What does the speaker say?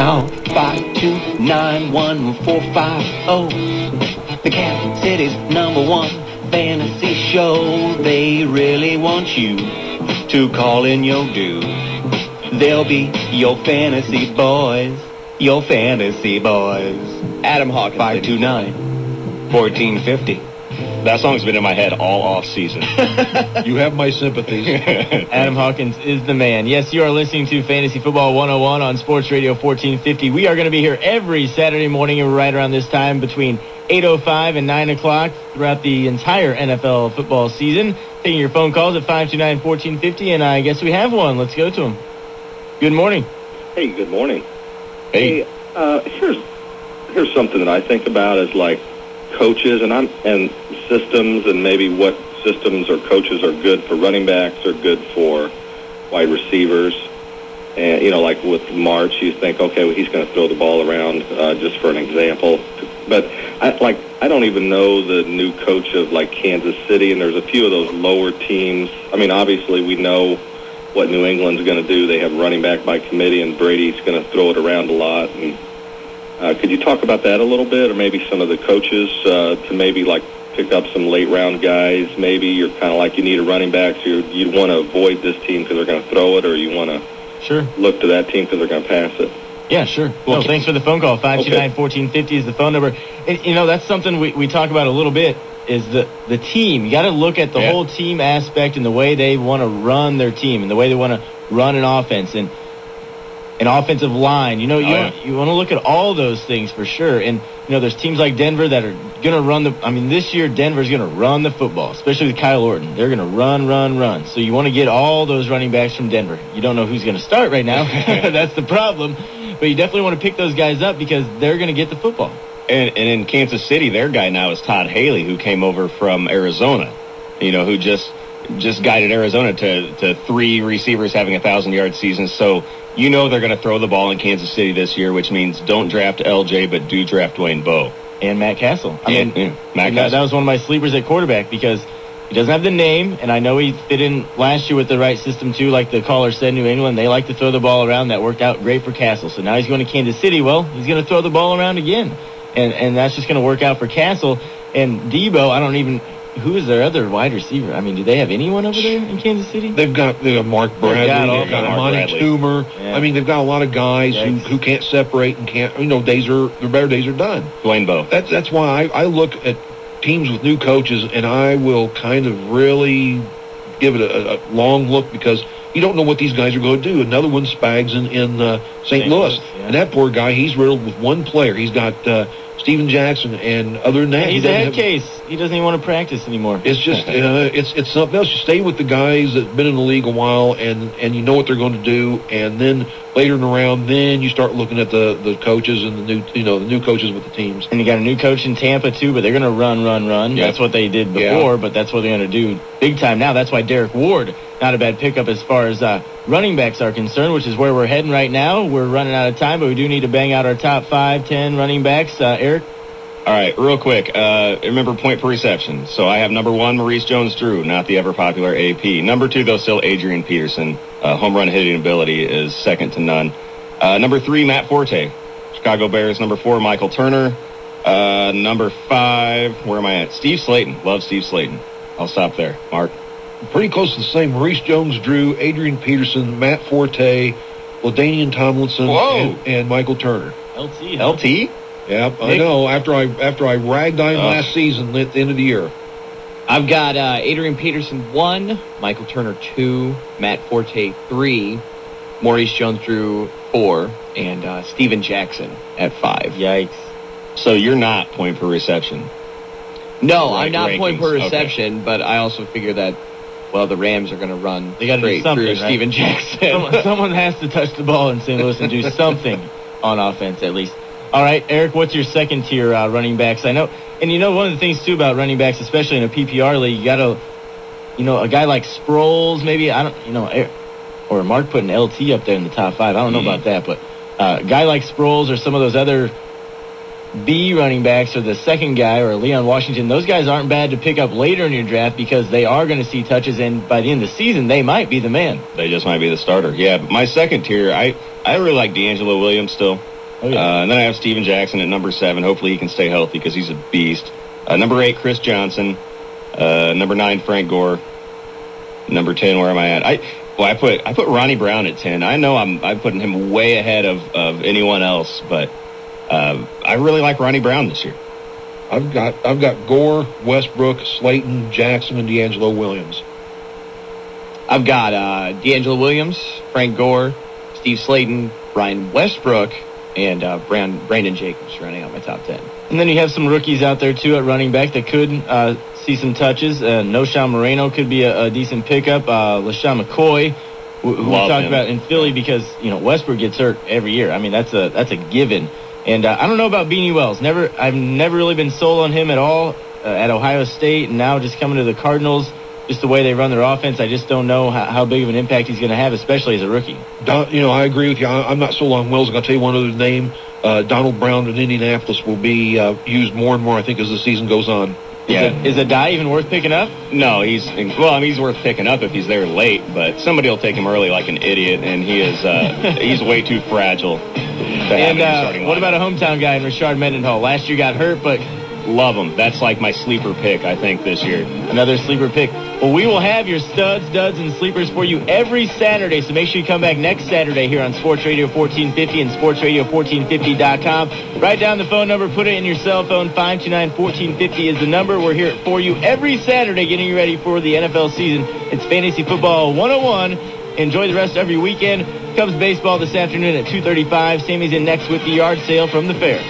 now. 5291450. The Kansas City's #1 fantasy show. They really want you to call in your due. They'll be your fantasy boys. Your fantasy boys. Adam Hawkins. 529-1450. That song's been in my head all off season. You have my sympathies. Adam Hawkins is the man. Yes, you are listening to Fantasy Football 101 on Sports Radio 1450. We are going to be here every Saturday morning and right around this time between 8:05 and 9 o'clock throughout the entire NFL football season. Taking your phone calls at 529-1450, and I guess we have one. Let's go to him. Good morning. Hey, good morning. Hey. Here's something that I think about as like coaches and systems, and maybe what systems or coaches are good for running backs or good for wide receivers. And like with March, you think, okay, well, he's going to throw the ball around, just for an example. But I don't even know the new coach of like Kansas City, and there's a few of those lower teams. I mean, obviously we know what New England's going to do. They have running back by committee, and Brady's going to throw it around a lot. And could you talk about that a little bit, or maybe some of the coaches to maybe like pick up some late round guys? Maybe you're kind of like you need a running back, so you want to avoid this team because they're going to throw it, or you want to look to that team because they're going to pass it. Yeah, sure. Well, thanks for the phone call. 529-1450 is the phone number. And, that's something we talk about a little bit, is the team. You got to look at the whole team aspect and the way they want to run their team and the way they want to run an offense and an offensive line. You want to look at all those things for sure. And, there's teams like Denver that are going to run this year Denver's going to run the football, especially with Kyle Orton. They're going to run. So you want to get all those running backs from Denver. You don't know who's going to start right now. That's the problem. But you definitely want to pick those guys up because they're going to get the football. And in Kansas City, their guy now is Todd Haley, who came over from Arizona, who just guided Arizona to 3 receivers having 1,000-yard seasons. So they're going to throw the ball in Kansas City this year, which means don't draft LJ, but do draft Dwayne Bowe. And Matt Castle. Matt Castle. That was one of my sleepers at quarterback because he doesn't have the name, and I know he fit in last year with the right system too. Like the caller said, New England, they like to throw the ball around. That worked out great for Castle. So now he's going to Kansas City. Well, he's going to throw the ball around again. And that's just going to work out for Castle. And Debo, who is their other wide receiver? Do they have anyone over there in Kansas City? They've got Mark Bradley. They've got Monty Toomer. Yeah. They've got a lot of guys who can't separate and can't. Their better days are done. Dwayne Bowe. That's why I look at teams with new coaches, and I will kind of really give it a long look because you don't know what these guys are going to do. Another one, Spags in St. Louis. Yeah. And that poor guy, he's riddled with one player. He's got Steven Jackson, and other than that, he's a head case. He doesn't even want to practice anymore. It's just it's something else. You stay with the guys that've been in the league a while, and you know what they're going to do, and then later in the round, then you start looking at the coaches and the new coaches with the teams. And you got a new coach in Tampa too, but they're going to run. Yep. That's what they did before, but that's what they're going to do big time now. That's why Derek Ward, not a bad pickup as far as running backs are concerned, which is where we're heading right now. We're running out of time, but we do need to bang out our top 5, 10 running backs. Eric? All right, real quick. Remember point per reception. So I have number 1, Maurice Jones-Drew, not the ever-popular AP. Number 2, though, still Adrian Peterson. Home run hitting ability is second to none. Number 3, Matt Forte, Chicago Bears. Number 4, Michael Turner. Number 5, where am I at? Steve Slayton. Love Steve Slayton. I'll stop there. Mark? Pretty close to the same. Maurice Jones-Drew, Adrian Peterson, Matt Forte, LaDainian Tomlinson, and Michael Turner. LT? Yep, I know. After I ragged on him last season at the end of the year. I've got Adrian Peterson 1, Michael Turner 2, Matt Forte 3, Maurice Jones-Drew 4, and Steven Jackson at 5. Yikes. So you're not point per reception? No, Right, I'm not rankings. point per reception, but I also figure that, the Rams are going to run They got to do straight something, through right? Steven Jackson. Someone has to touch the ball in St. Louis and do something on offense at least. All right, Eric, what's your second tier running backs? I know, and one of the things too about running backs, especially in a PPR league, you got to, a guy like Sproles, maybe or Mark putting LT up there in the top 5. I don't know about that, but a guy like Sproles or some of those other B running backs or the second guy or Leon Washington, those guys aren't bad to pick up later in your draft because they are going to see touches, and by the end of the season, they might be the man. They just might be the starter. Yeah, but my second tier, I really like D'Angelo Williams still. Oh, yeah. And then I have Steven Jackson at number 7. Hopefully he can stay healthy because he's a beast. Number 8, Chris Johnson. Number 9, Frank Gore. Number 10, where am I at? I put Ronnie Brown at 10. I know I'm putting him way ahead of anyone else, but I really like Ronnie Brown this year. I've got Gore, Westbrook, Slayton, Jackson, and D'Angelo Williams. I've got D'Angelo Williams, Frank Gore, Steve Slayton, Brian Westbrook, and Brandon Jacobs rounding out my top 10. And then you have some rookies out there, too, at running back that could see some touches. Noshawn Moreno could be a decent pickup. LaShawn McCoy, who we talked about in Philly because, Westbrook gets hurt every year. I mean, that's a given. And I don't know about Beanie Wells. I've never really been sold on him at all at Ohio State, and now just coming to the Cardinals, just the way they run their offense, I just don't know how big of an impact he's going to have, especially as a rookie. I agree with you. I'm not sold on Wells. I'm going to tell you one other name. Donald Brown in Indianapolis will be used more and more, I think, as the season goes on. Yeah. Is a die even worth picking up? No, he's worth picking up if he's there late, but somebody will take him early like an idiot, and he is he's way too fragile. And what about a hometown guy in Rashard Mendenhall? Last year got hurt, but love him. That's like my sleeper pick, I think, this year. Another sleeper pick. Well, we will have your studs, duds, and sleepers for you every Saturday, so make sure you come back next Saturday here on Sports Radio 1450 and sportsradio1450.com. Write down the phone number, put it in your cell phone. 529-1450 is the number. We're here for you every Saturday getting you ready for the NFL season. It's Fantasy Football 101. Enjoy the rest of your weekend. Cubs baseball this afternoon at 2:35. Sammy's in next with the yard sale from the fair.